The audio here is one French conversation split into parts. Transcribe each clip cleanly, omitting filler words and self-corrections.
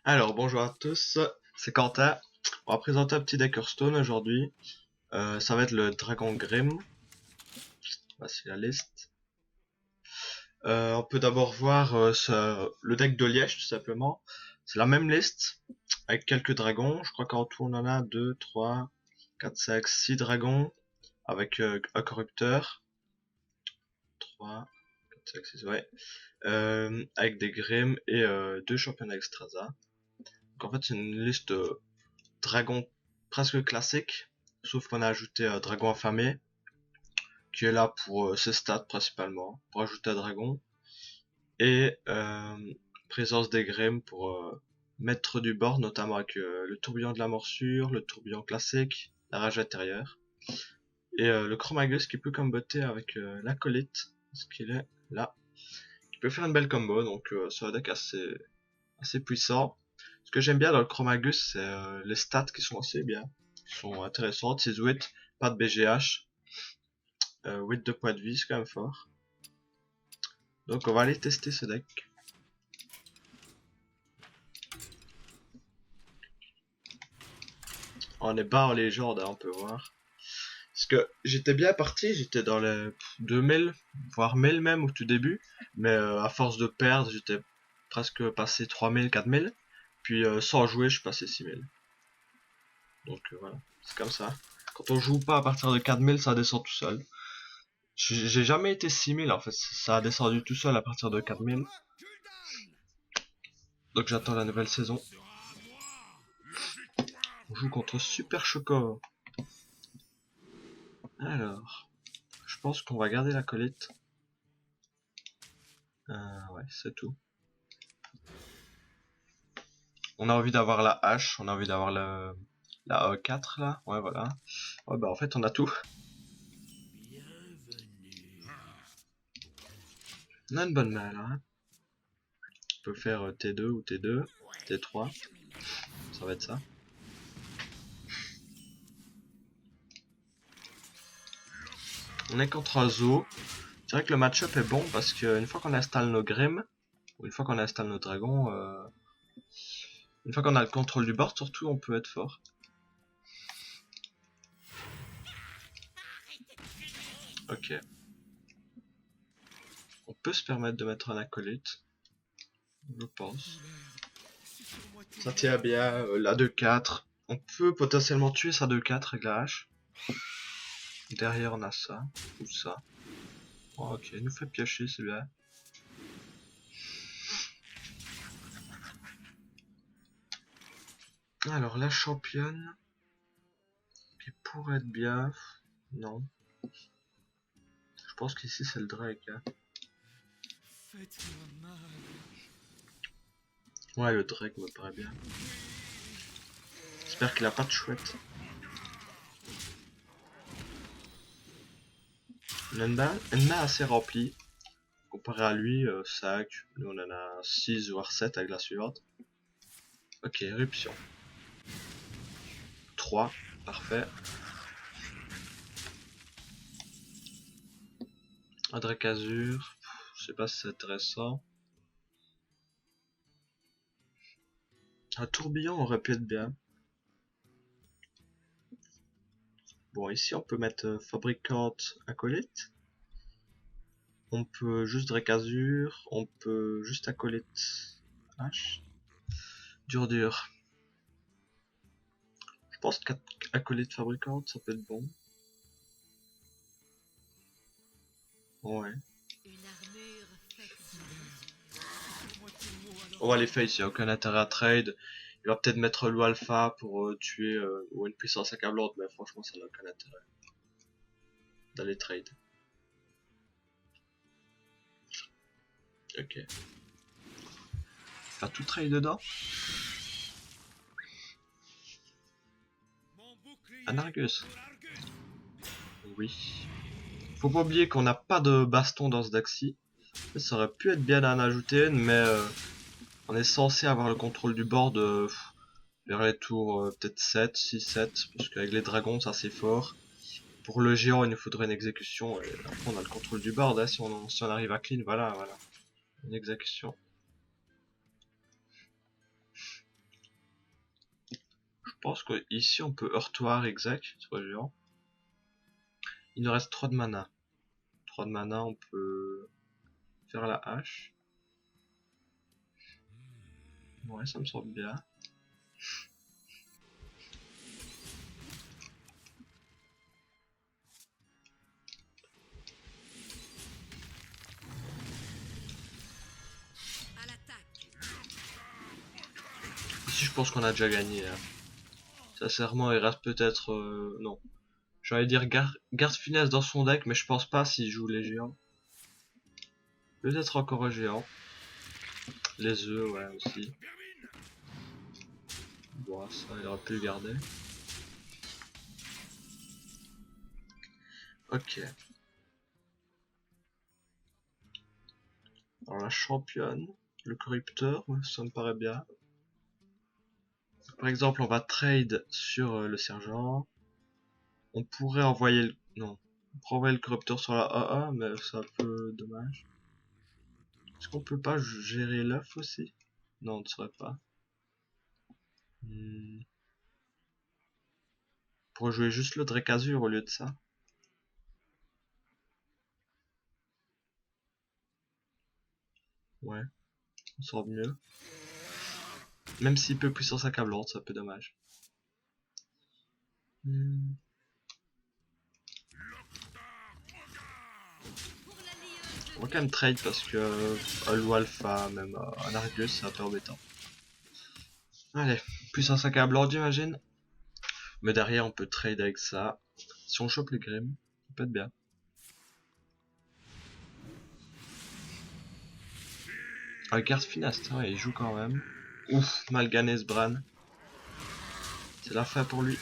Alors, bonjour à tous, c'est Quentin. On va présenter un petit deck Hearthstone aujourd'hui. Ça va être le Dragon Grim. Voici la liste. On peut d'abord voir le deck de Liège, tout simplement. C'est la même liste, avec quelques dragons. Je crois qu'en tout, on en a 2, 3, 4, 5, 6 dragons, avec un corrupteur. 3, 4, 5, 6, ouais. Avec des Grimm et 2 championnats Extrasa. Donc en fait, c'est une liste dragon presque classique, sauf qu'on a ajouté un dragon affamé, qui est là pour ses stats principalement, pour ajouter un dragon, et présence des Grimm pour mettre du bord, notamment avec le tourbillon de la morsure, le tourbillon classique, la rage intérieure, et le Chromagus qui peut comboter avec l'acolyte, ce qu'il est là, qui peut faire une belle combo, donc c'est un deck assez puissant. Ce que j'aime bien dans le Chromagus, c'est les stats qui sont assez bien, qui sont intéressantes. 6-8, pas de BGH, 8 de points de vie, c'est quand même fort. Donc on va aller tester ce deck. On est bas en légende, hein, on peut voir. Parce que j'étais bien parti, j'étais dans les 2000, voire 1000 même au tout début. Mais à force de perdre, j'étais presque passé 3000, 4000. Puis sans jouer, je suis passé 6000. Donc voilà, c'est comme ça. Quand on joue pas à partir de 4000, ça descend tout seul. J'ai jamais été 6000 en fait, ça a descendu tout seul à partir de 4000. Donc j'attends la nouvelle saison. On joue contre Super Choco. Alors, je pense qu'on va garder la colite. Ouais, c'est tout. On a envie d'avoir la hache, on a envie d'avoir la E4 là. Ouais, voilà. Ouais, bah en fait on a tout. On a une bonne main là. Hein. On peut faire T2 ou T2, T3. Ça va être ça. On est contre un zoo. C'est vrai que le match-up est bon parce qu'une fois qu'on installe nos Grimm, ou une fois qu'on installe nos dragons, une fois qu'on a le contrôle du board, surtout, on peut être fort. Ok. On peut se permettre de mettre un acolyte. Je pense. Ça tient bien, la 2-4. On peut potentiellement tuer sa 2-4 avec la hache. Derrière on a ça, ou ça. Oh, ok, il nous fait piocher celui-là. Alors la championne, qui pourrait être bien, non. Je pense qu'ici c'est le Drake. Hein. Ouais, le Drake me paraît bien. J'espère qu'il a pas de chouette. Nenda assez rempli. Comparé à lui, sac, nous on en a 6 voire 7 avec la suivante. Ok, éruption. 3, parfait. Un Drake Azur, je sais pas si c'est intéressant. Un tourbillon aurait pu être bien. Bon, ici on peut mettre fabricante acolyte. On peut juste Drake Azur. On peut juste acolyte H. Dur. Je pense qu'acolyte fabricante ça peut être bon. Ouais. On va les face, il n'y a aucun intérêt à trade. Il va peut-être mettre loup alpha pour tuer ou une puissance accablante, mais franchement ça n'a aucun intérêt d'aller trade. Ok. Faire tout trade dedans. Un Argus. Oui. Faut pas oublier qu'on n'a pas de baston dans ce deck-ci. Ça aurait pu être bien d'en ajouter une, mais on est censé avoir le contrôle du board vers les tours peut-être 7, 6, 7, parce qu'avec les dragons c'est assez fort. Pour le géant il nous faudrait une exécution, et après on a le contrôle du board, hein, si on arrive à clean, voilà, une exécution. pense qu'ici on peut heurtoir exec sur le géant. Il nous reste 3 de mana. 3 de mana, on peut faire la hache. Ouais, ça me semble bien. Ici, je pense qu'on a déjà gagné. Hein. Sincèrement, il reste peut-être... non. J'allais dire garde finesse dans son deck, mais je pense pas s'il joue les géants. Peut-être encore un géant. Les œufs, ouais, aussi. Bon, ça, il aurait pu le garder. Ok. Alors la championne, le corrupteur, ça me paraît bien. Par exemple, on va trade sur le sergent. On pourrait envoyer le... Non. On pourrait envoyer le corrupteur sur la AA, mais c'est un peu dommage. Est-ce qu'on peut pas gérer l'œuf aussi? Non, on ne saurait pas. Pour jouer juste le Drake-Azur au lieu de ça. Ouais, on sort mieux. Même s'il peut puissance accablante, c'est un peu dommage. On va quand même trade parce que Halo Alpha, même un Argus, c'est un peu embêtant. Allez, puissance accablante, j'imagine. Mais derrière, on peut trade avec ça. Si on chope les Grimm, ça peut être bien. Ah, carte finesse, ouais, il joue quand même. Ouf, Malganes Bran. C'est la fin pour lui.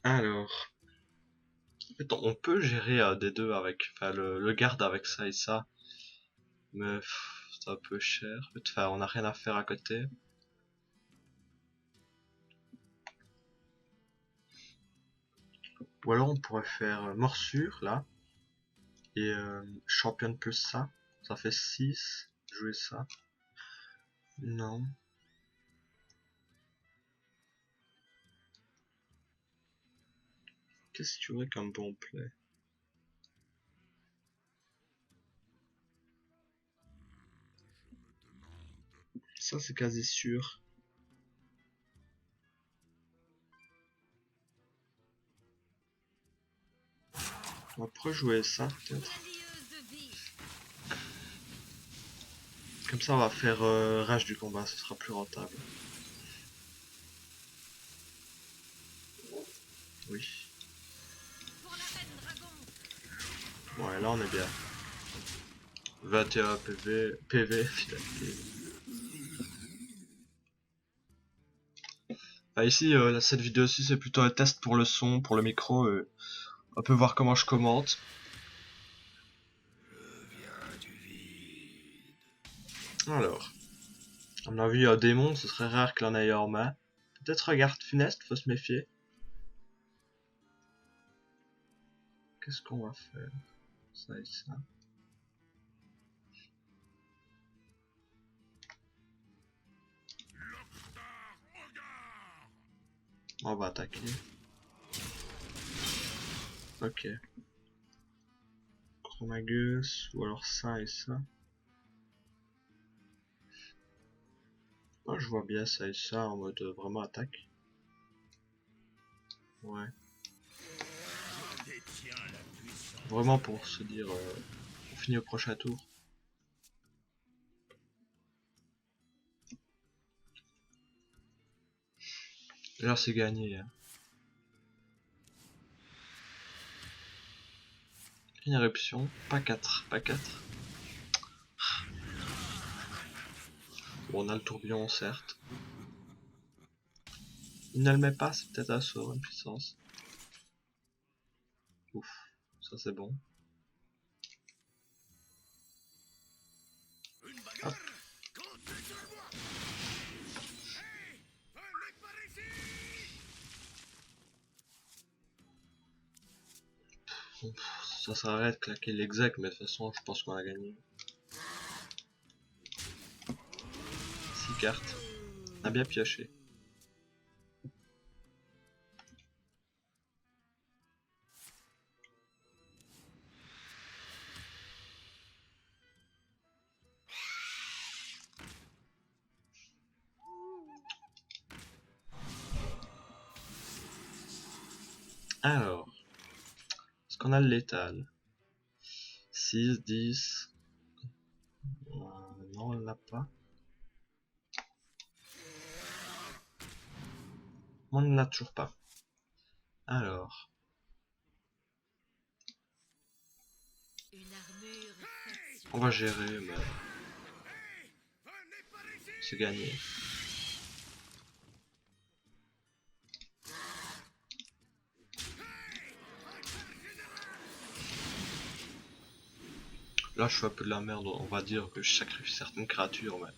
Alors, en fait, on peut gérer des deux avec, enfin, le garde avec ça et ça. Mais c'est un peu cher. Enfin, on n'a rien à faire à côté. Ou alors on pourrait faire morsure là. Et championne plus ça. Ça fait 6. Jouer ça. Non. Qu'est-ce que tu aurais comme bon play? Ça c'est quasi sûr. On pourrait jouer ça peut-être. Comme ça on va faire rage du combat, ce sera plus rentable. Oui. Ouais, là on est bien. 21 PV, finalité. Ah, ici, cette vidéo aussi c'est plutôt un test pour le son, pour le micro. On peut voir comment je commente. Alors, à mon avis, un démon, ce serait rare qu'il en ait en main. Peut-être regarde funeste, faut se méfier. Qu'est-ce qu'on va faire? Ça et ça. On va attaquer. Ok. Chromagus, ou alors ça et ça. Moi je vois bien ça et ça en mode vraiment attaque. Ouais. Vraiment pour se dire on finit au prochain tour. Là c'est gagné. Hein. Une éruption, pas 4, pas 4. Bon, on a le tourbillon certes. Il ne le met pas, c'est peut-être un sort, une puissance. Ouf, ça c'est bon. Hop. Bon, ça s'arrête de claquer l'exec, mais de toute façon je pense qu'on a gagné. carte. On a bien pioché. Alors, est-ce qu'on a le létal? 6, 10. Non, on l'a pas. On ne l'a toujours pas. Alors. On va gérer, mais. C'est gagné. Là, je fais un peu de la merde, on va dire que je sacrifie certaines créatures, mais.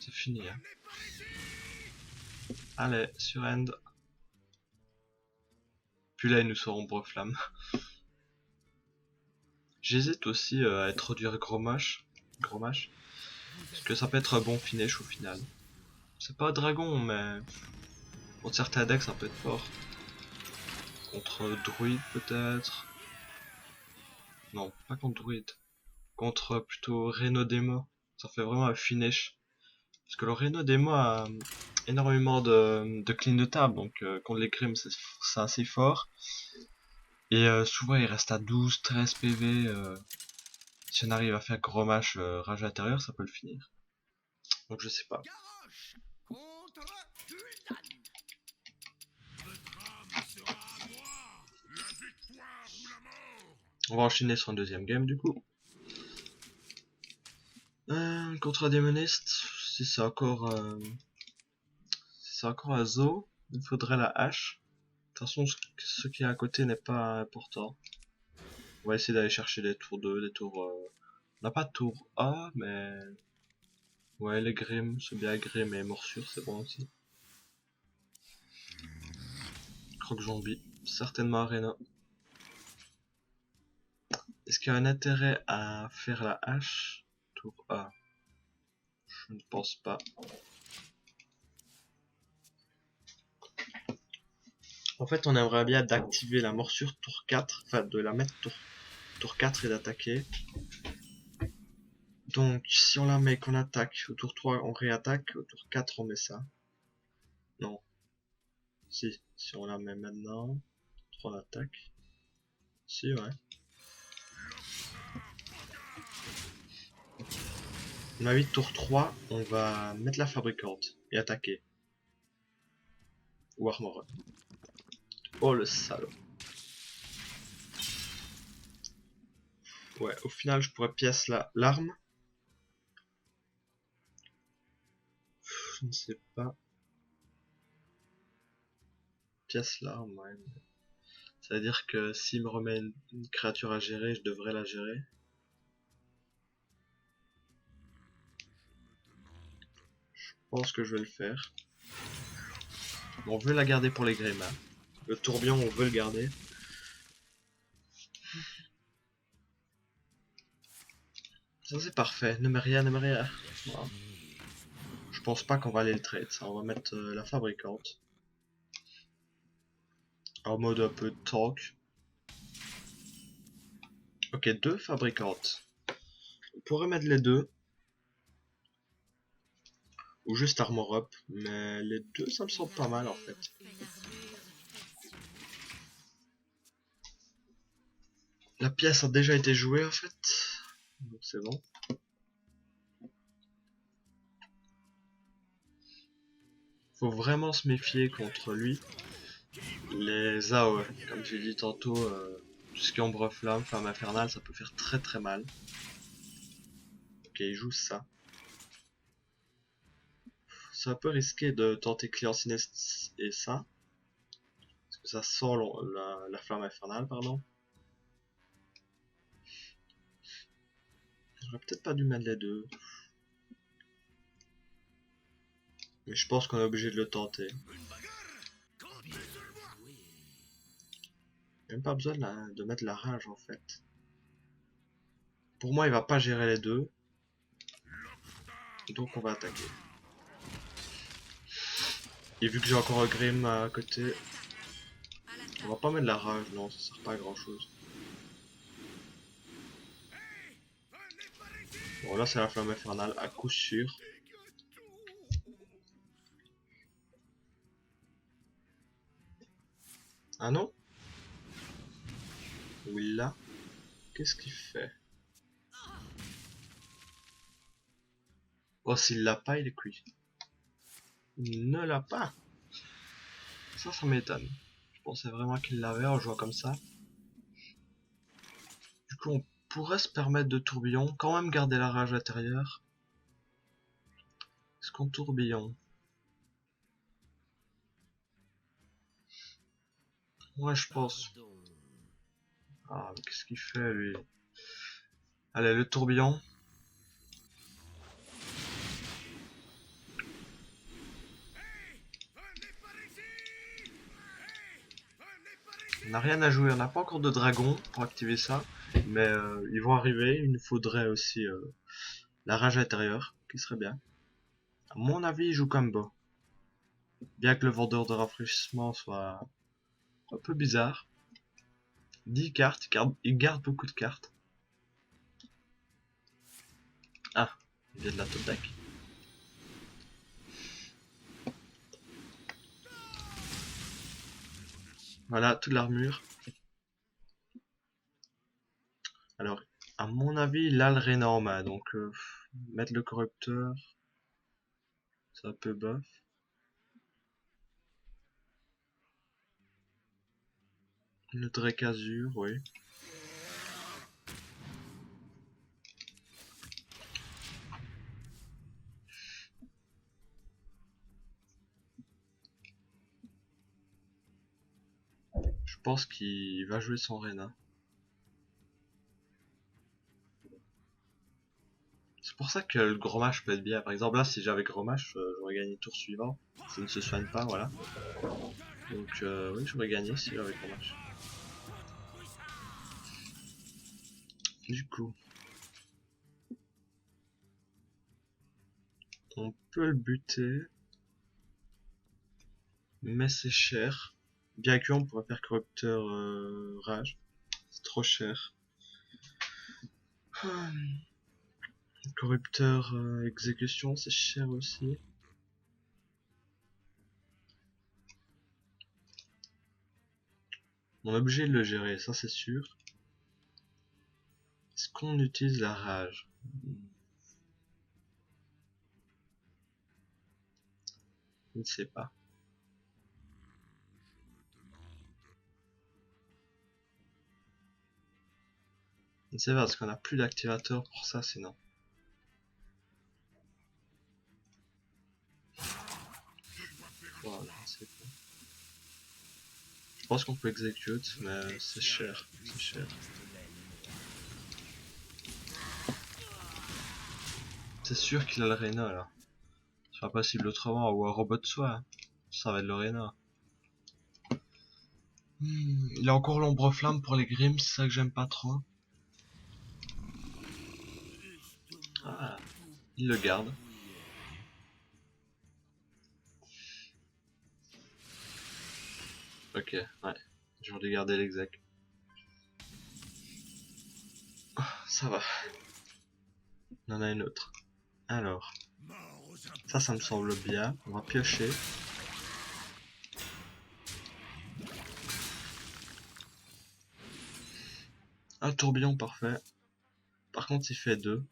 C'est fini, hein. Allez, sur end. Puis là, ils nous seront Breflamme. J'hésite aussi à introduire Grommash. Parce que ça peut être un bon finish au final. C'est pas dragon, mais contre certains decks ça peut être fort. Contre druide peut-être. Non, pas contre druide. Contre plutôt Rhenodemo. Ça fait vraiment un finish. Parce que le Rhenodemo a énormément de clean de table. Donc contre les Grimm c'est assez fort. Et souvent il reste à 12, 13 PV. Si on arrive à faire Grommash rage intérieur, ça peut le finir. Donc je sais pas. On va enchaîner sur un deuxième game du coup. Contre un démoniste, si c'est encore un zoo, il faudrait la hache. De toute façon, ce qui est à côté n'est pas important. On va essayer d'aller chercher des tours 2, des tours... On n'a pas de tour A, mais... Ouais, les Grimm, c'est bien Grimm et morsure, c'est bon aussi. Croque zombie, certainement Arena. Est-ce qu'il y a un intérêt à faire la hache? Tour A. Je ne pense pas. En fait, on aimerait bien d'activer la morsure tour 4, enfin de la mettre tour 4 et d'attaquer. Donc, si on la met qu'on attaque, au tour 3 on réattaque, au tour 4 on met ça. Non. Si on la met maintenant, 3 on attaque. Si, ouais. On a 8 tour 3, on va mettre la fabricante et attaquer. Ou armor. Oh le salaud. Ouais, au final je pourrais pièce l'arme. Je ne sais pas. Pièce l'arme, ouais. Ça veut dire que s'il me remet une créature à gérer, je devrais la gérer. Je pense que je vais le faire. Bon, on veut la garder pour les Grimm. Hein. Le tourbillon, on veut le garder. Ça c'est parfait. Ne mets rien, ne mets rien. Voilà. Je pense pas qu'on va aller le trade. Ça. On va mettre la fabricante. En mode un peu tank. Ok, 2 fabricantes. On pourrait mettre les deux. Ou juste armor up. Mais les deux, ça me semble pas mal en fait. La pièce a déjà été jouée en fait. Donc c'est bon. Faut vraiment se méfier contre lui. Les AOE, comme j'ai dit tantôt, tout ce qui est ombre flamme, flamme infernale, ça peut faire très très mal. Ok, il joue ça. C'est un peu risqué de tenter Client Sinistre et ça. Parce que ça sent la flamme infernale, pardon. J'aurais peut-être pas dû mettre les deux. Mais je pense qu'on est obligé de le tenter. Même pas besoin de mettre la rage en fait. Pour moi, il va pas gérer les deux. Donc on va attaquer. Et vu que j'ai encore un Grim à côté, on va pas mettre de la rage, non, ça sert pas à grand chose. Bon, là c'est la flamme infernale à coup sûr. Ah non? Oui, là. Qu'est-ce qu'il fait? Oh, s'il l'a pas, il est cuit. Il ne l'a pas. Ça m'étonne. Je pensais vraiment qu'il l'avait en jouant comme ça. Du coup, on pourrait se permettre de tourbillon, quand même garder la rage intérieure. Est-ce qu'on tourbillon? Ouais, je pense. Ah, qu'est-ce qu'il fait, lui? Allez, le tourbillon. On n'a rien à jouer, on n'a pas encore de dragon pour activer ça. Mais ils vont arriver, il nous faudrait aussi la rage intérieure, qui serait bien. À mon avis, il joue combo. Bien que le vendeur de rafraîchissement soit un peu bizarre. 10 cartes, il garde beaucoup de cartes. Ah, il y a de la top deck. Voilà, toute l'armure. Alors, à mon avis, il a le Rena en main, donc mettre le corrupteur, ça peut buff. Le Drake Azur, oui. Je pense qu'il va jouer son Rena. C'est pour ça que le gros match peut être bien. Par exemple, là, si j'avais gros match, j'aurais gagné le tour suivant. S'il ne se soigne pas, voilà. Donc, oui, j'aurais gagné si j'avais gros match. Du coup, on peut le buter. Mais c'est cher. Bien que on pourrait faire corrupteur rage. C'est trop cher. Corrupteur exécution, c'est cher aussi. On est obligé de le gérer, ça c'est sûr. Est-ce qu'on utilise la rage? Je ne sais pas. Je ne sais pas parce qu'on a plus d'activateur pour ça sinon. Voilà, c'est bon. Je pense qu'on peut execute, mais c'est cher. C'est cher. C'est sûr qu'il a le Rena là. C'est pas possible autrement, ou un robot de soi. Hein. Ça va être le Rena. Il a encore l'ombre flamme pour les Grims, c'est ça que j'aime pas trop. Ah, il le garde. Ok, ouais. J'aurais dû garder l'exec. Oh, ça va. On en a une autre. Alors. Ça me semble bien. On va piocher. Un tourbillon parfait. Par contre, il fait 2.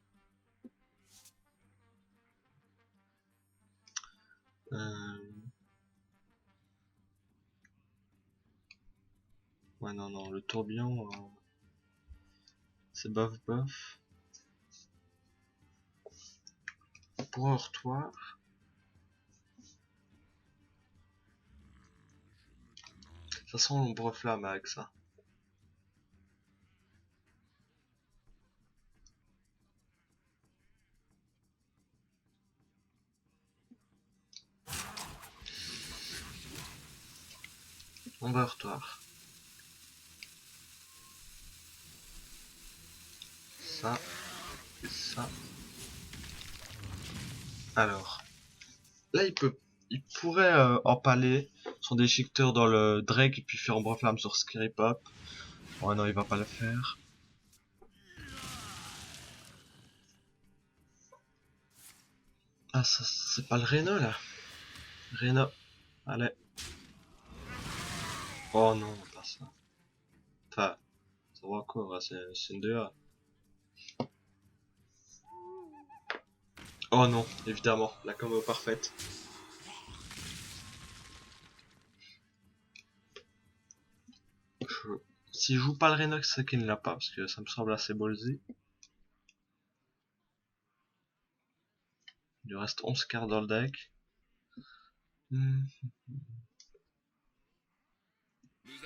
Ouais, non, non. Le tourbillon, c'est bof bof. Pour un heurtoir. Ça sent l'ombre flamme avec ça. On va heurtoir. Ça. Et ça. Alors. Là, il peut il pourrait empaler son déchiqueteur dans le Drake et puis faire ombre flamme sur Scary Pop. Oh non, il va pas le faire. Ah, ça, c'est pas le Reno là. Reno, allez. Oh non, pas ça. Enfin, ça va encore, hein, c'est une 2A. Oh non, évidemment, la combo parfaite. Si je joue pas le Renox, c'est qu'il ne l'a pas, parce que ça me semble assez ballsy. Il lui reste 11 cartes dans le deck.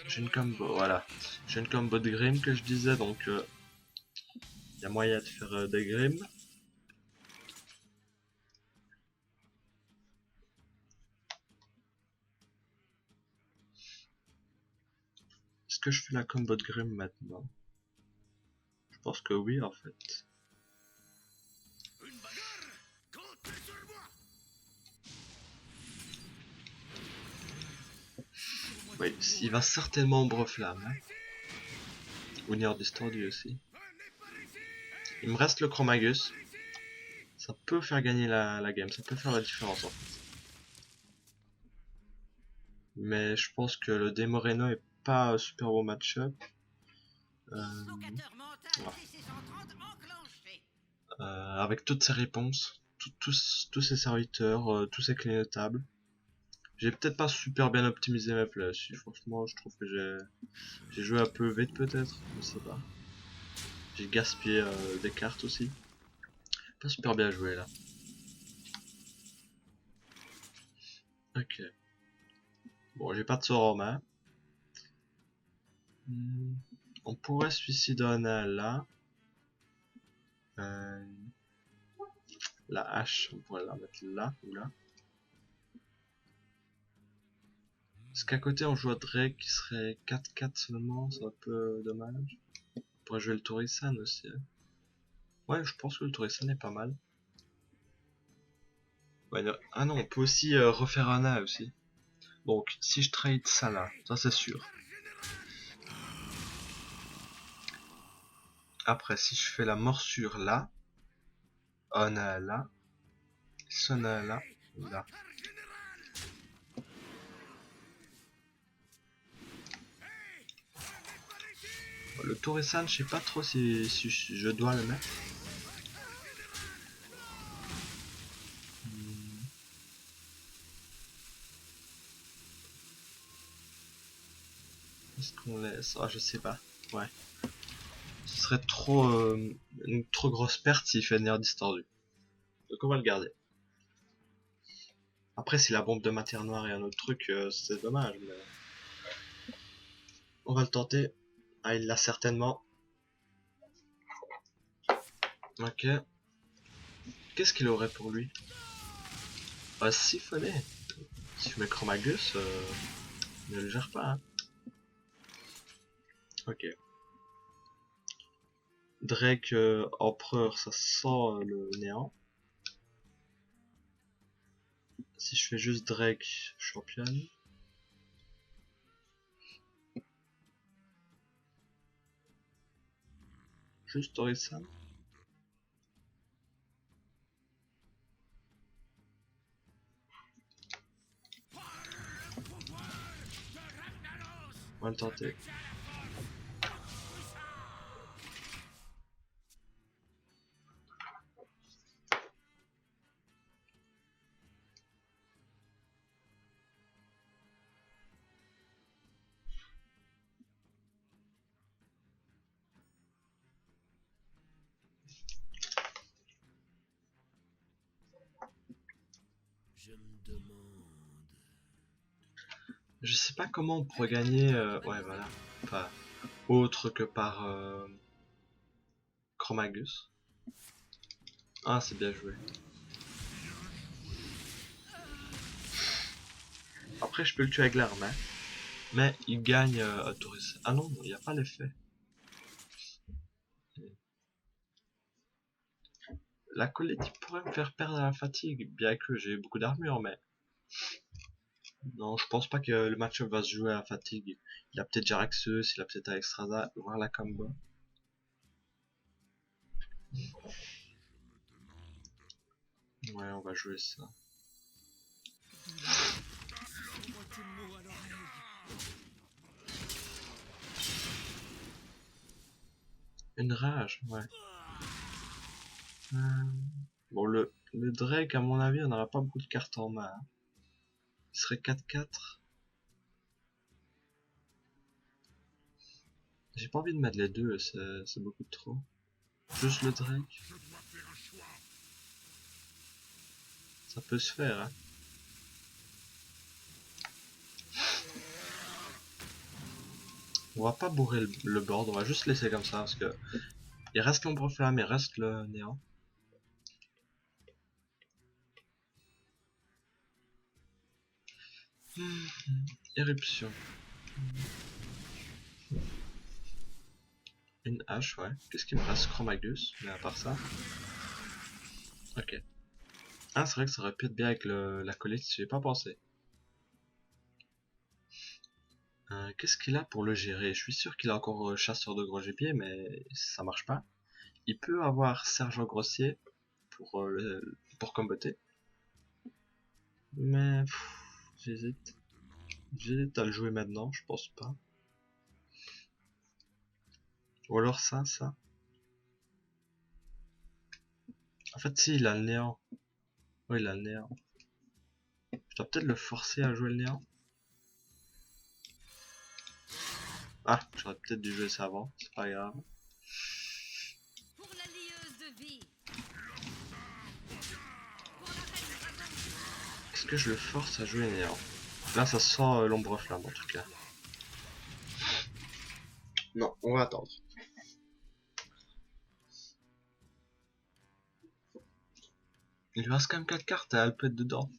J'ai une combo, voilà. J'ai une combo de Grim que je disais, donc il y a moyen de faire des Grim. Est-ce que je fais la combo de Grim maintenant? Je pense que oui, en fait. Oui, il va certainement ombre flamme. Hein. Ou Nier distordu aussi. Il me reste le Chromagus. Ça peut faire gagner la game, ça peut faire la différence en fait. Mais je pense que le Demoreno est pas un super beau match-up. Voilà. Avec toutes ses réponses, tous ses serviteurs, tous ses clignotables. J'ai peut-être pas super bien optimisé mes plays. Franchement, je trouve que j'ai joué un peu vite peut-être, je sais pas. J'ai gaspillé des cartes aussi. Pas super bien joué là. Ok. Bon, j'ai pas de sort en main. On pourrait suicider Anna là. Euh, la hache, on pourrait la mettre là ou là. Parce qu'à côté on joue à Drake qui serait 4-4 seulement, c'est un peu dommage. On pourrait jouer le Torisan aussi. Hein. Ouais, je pense que le Torisan est pas mal. Ouais, non. Ah non, on peut aussi refaire Anna aussi. Donc si je trade ça là, ça c'est sûr. Après si je fais la morsure là, Anna là, Sona là, là. Le Torisan, je sais pas trop si je dois le mettre. Est-ce qu'on laisse? Ah, je sais pas. Ouais. Ce serait trop une trop grosse perte s'il fait nerf distordu. Donc on va le garder. Après, si la bombe de matière noire et un autre truc, c'est dommage. Mais... on va le tenter. Ah, il l'a certainement. Ok. Qu'est-ce qu'il aurait pour lui? Ah, siphonner. Si je mets Chromagus, ne le gère pas. Hein. Ok. Drake Empereur, ça sent le néant. Si je fais juste Drake championne. Juste Torisan. On va le tenter. Je sais pas comment on pourrait gagner. Ouais, voilà. Enfin, autre que par Chromagus. Ah, c'est bien joué. Après, je peux le tuer avec l'arme, hein. Mais il gagne à Torisan. Ah non, il n'y a pas l'effet. La colette pourrait me faire perdre la fatigue, bien que j'ai beaucoup d'armure, mais Non, je pense pas que le match va se jouer à la fatigue. Il a peut-être Jaraxus, il a peut-être Alexstrasza, voir la combo. Ouais, on va jouer ça. Une rage, ouais. Bon, le Drake, à mon avis, on n'aura pas beaucoup de cartes en main. Hein. Il serait 4-4. J'ai pas envie de mettre les deux, c'est beaucoup trop. Juste le Drake. Ça peut se faire, hein. On va pas bourrer le board, on va juste laisser comme ça, parce que il reste l'ombre flamme, il reste le néant. Éruption. Une hache, ouais. Qu'est-ce qu'il me reste? Chromagus, mais à part ça. Ok. Ah, c'est vrai que ça aurait pu être bien avec la collecte, j'y ai pas pensé. Qu'est-ce qu'il a pour le gérer? Je suis sûr qu'il a encore chasseur de gros gibier, mais ça marche pas. Il peut avoir sergent grossier pour comboter. Mais j'hésite. J'hésite à le jouer maintenant, je pense pas. Ou alors ça. En fait, si, il a le néant. Oui, il a le néant. Je dois peut-être le forcer à jouer le néant. Ah, j'aurais peut-être dû jouer ça avant, c'est pas grave. Est-ce que je le force à jouer néant? Là, ça sent l'ombre flamme en tout cas. Non, on va attendre. Il lui reste quand même 4 cartes à Alpette dedans.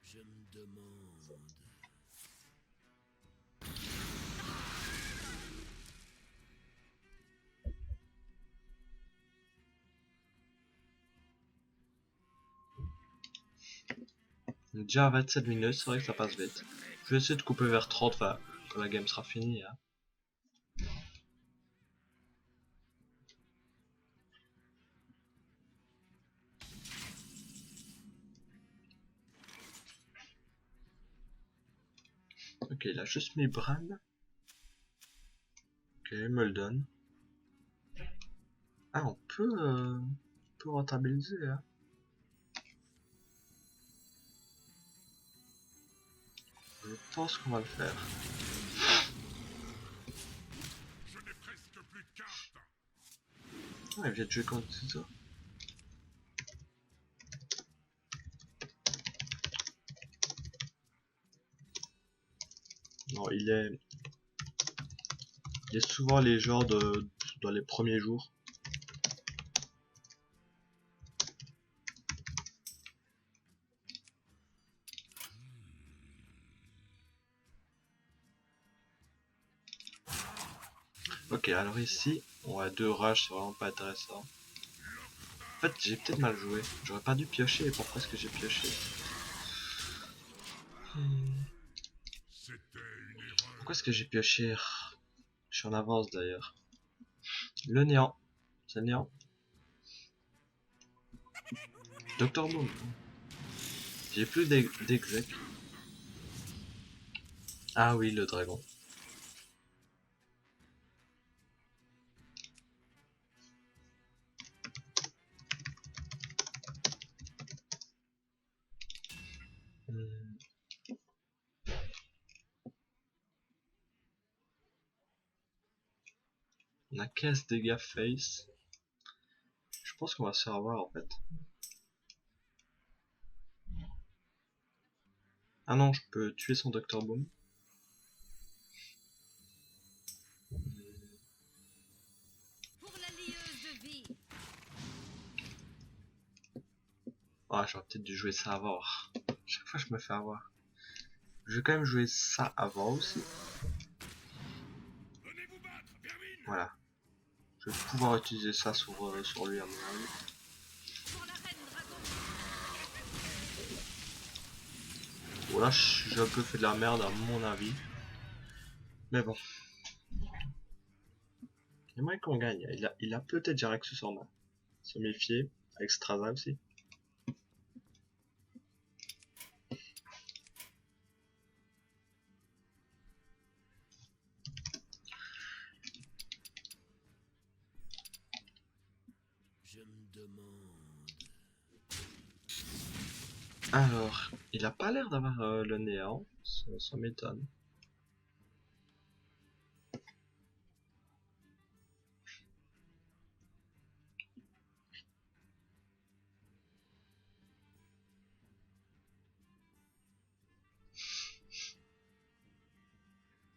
Je me demande. Déjà à 27 minutes, c'est vrai que ça passe vite. Je vais essayer de couper vers 30 quand la game sera finie. Hein. Ok, il a juste mis Bran. Ok, il me le donne. Ah, on peut rentabiliser. Hein. Je pense qu'on va le faire. Ah, il vient de jouer contre ça. Non, il est souvent les genres dans les premiers jours. Ok, alors ici, on a 2 rages, c'est vraiment pas intéressant. En fait, j'ai peut-être mal joué. J'aurais pas dû piocher, et pourquoi est-ce que j'ai pioché? Pourquoi est-ce que j'ai pioché? Je suis en avance d'ailleurs. Le néant. C'est le néant. Docteur Boom. J'ai plus d'exec. Ah oui, le dragon. Hmm. On a 15 dégâts face. Je pense qu'on va se faire avoir en fait. Ah non, je peux tuer son Docteur Boom. Ah, j'aurais peut-être dû jouer ça avant. Chaque fois, je me fais avoir. Je vais quand même jouer ça avant aussi. Voilà. Je vais pouvoir utiliser ça sur lui à mon avis. Voilà, j'ai un peu fait de la merde à mon avis. Mais bon. J'aimerais qu'on gagne. Il a peut-être Jaraxxus en main. Se méfier. Avec Straza aussi. Je me demande. Alors, il a pas l'air d'avoir le néant. Ça m'étonne.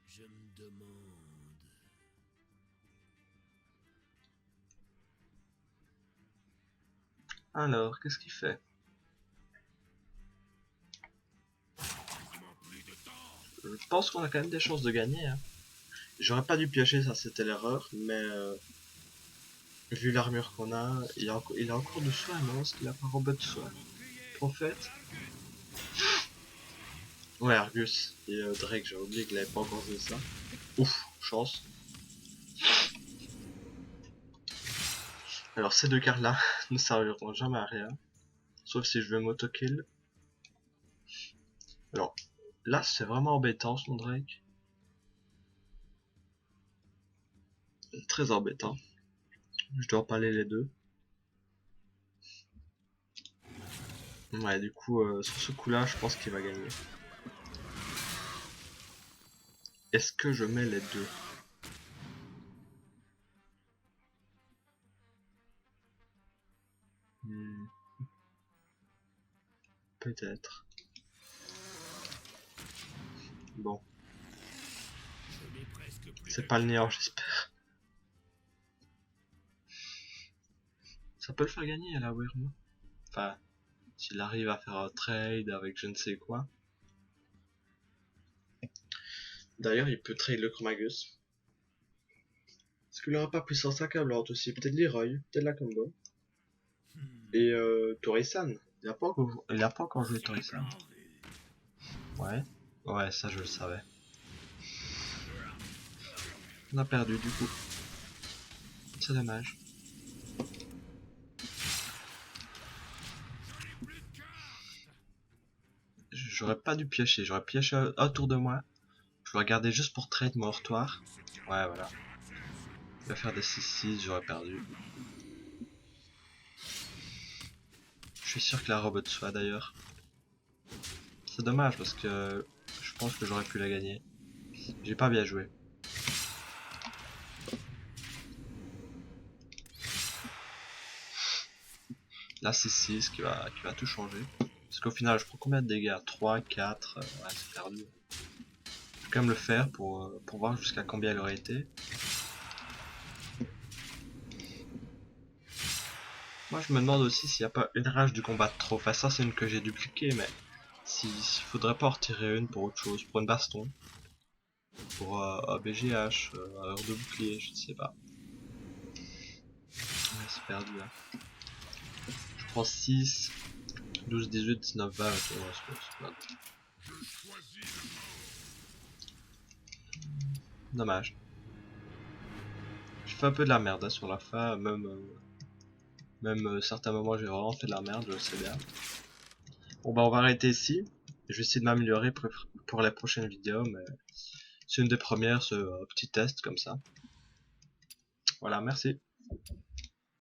Je me demande. Alors, qu'est-ce qu'il fait? Je pense qu'on a quand même des chances de gagner. Hein. J'aurais pas dû piocher, ça c'était l'erreur, mais vu l'armure qu'on a, il a encore de soin, non? Est-ce qu'il a pas robot de soin? Prophète? Ouais, Argus et Drake, j'ai oublié qu'il avait pas encore fait ça. Ouf, chance. Alors ces deux cartes là ne serviront jamais à rien. Sauf si je veux m'auto-kill. Alors, là c'est vraiment embêtant son Drake. Très embêtant. Je dois parler les deux. Ouais, du coup, sur ce coup-là, je pense qu'il va gagner. Est-ce que je mets les deux? Peut-être. Bon. C'est pas le néant, j'espère. Ça peut le faire gagner à la Wyrm. Enfin, s'il arrive à faire un trade avec je ne sais quoi. D'ailleurs, il peut trade le Chromagus. Est-ce qu'il aura pas puissance accablante aussi? Peut-être Leroy, peut-être la combo. Et Torisan. Il a pas encore joué Torisan. Ouais. Ouais, ça je le savais. On a perdu du coup. C'est dommage. J'aurais pas dû piocher, j'aurais pioché autour de moi. Je vais regarder juste pour trade mon hortoir. Ouais, voilà. Il va faire des 6-6, j'aurais perdu. Je suis sûr que la robot soit d'ailleurs. C'est dommage parce que je pense que j'aurais pu la gagner. J'ai pas bien joué. Là c'est 6 qui va tout changer. Parce qu'au final je prends combien de dégâts? 3, 4, ouais c'est perdu. Je vais quand même le faire pour voir jusqu'à combien elle aurait été. Moi je me demande aussi s'il n'y a pas une rage du combat de trop. Enfin ça c'est une que j'ai dupliquée mais s'il faudrait pas en retirer une pour autre chose, pour une baston. Pour un BGH, un heure de bouclier, je ne sais pas. Ouais, c'est perdu là. Je prends 6, 12, 18, 19, 20, c'est pas... Dommage. Je fais un peu de la merde hein, sur la fin, même certains moments j'ai vraiment fait de la merde, je le sais bien. Bon bah on va arrêter ici. Je vais essayer de m'améliorer pour les prochaines vidéos, mais c'est une des premières, ce petit test comme ça. Voilà, merci.